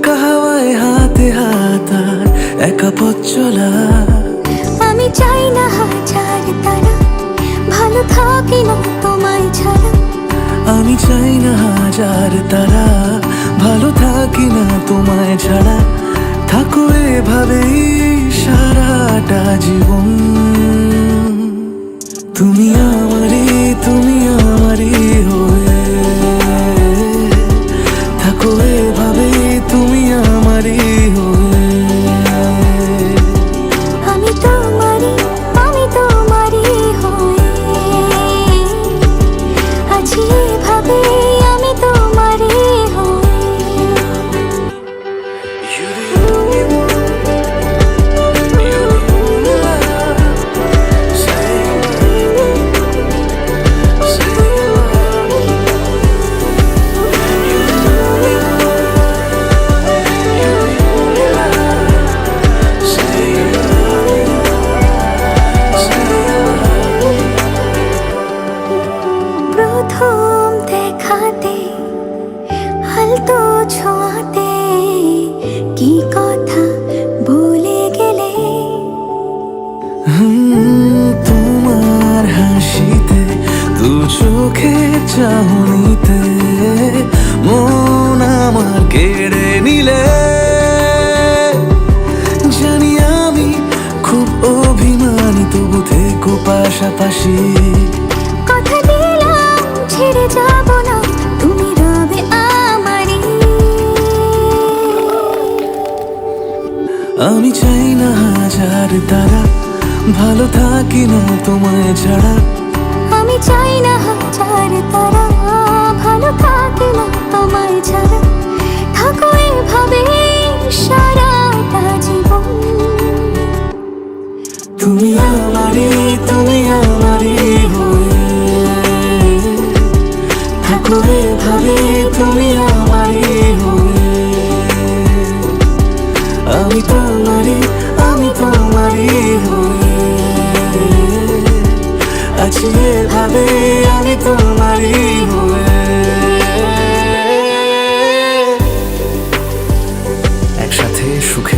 হাওয়ায় হাতে হাত আর একা পথ চলা। আমি চাই না হাজার তারা, ভালো থাকি না তোমায় ছাড়া। আমি চাই না হাজার তারা, ভালো থাকি না তোমায় ছাড়া। থাকো এভাবেই সারাটা জীবন। তুমি আমারই, তুমি আমারই হয়ে থাকো এভাবেই, তুমি আমারই হয়ে। আমি তোমারই, আমি তোমারই হয়ে আছি এভাবে, আমি তোমারই হয়ে। প্রথম দেখাতে হালতো ছোঁয়াতে কি কথা বলে গেলে। তোমার হাসিতে, দু চোখে চাহনিতে মন আমার কেড়ে নিলে। জানি আমি খুব অভিমানী, তবু থেকো পাশাপাশি। কথা দিলাম ছেড়ে যাব না, তুমি রবে আমারই। আমি চাই না হাজার তারা, ভালো থাকি না তোমায় ছাড়া। আমি চাই না হাজার তারা, ভালো থাকি না তোমায় ছাড়া। থাকো এভাবে সারাটা জীবন। তুমি আমারই, তুমি আমারই হয়ে থাকো এভাবে, তুমি আমারই হয়ে। আমি তোমারই, আমি তোমারই হয়ে আছি এভাবে, আমি তোমারই হয়ে। একসাথে সুখে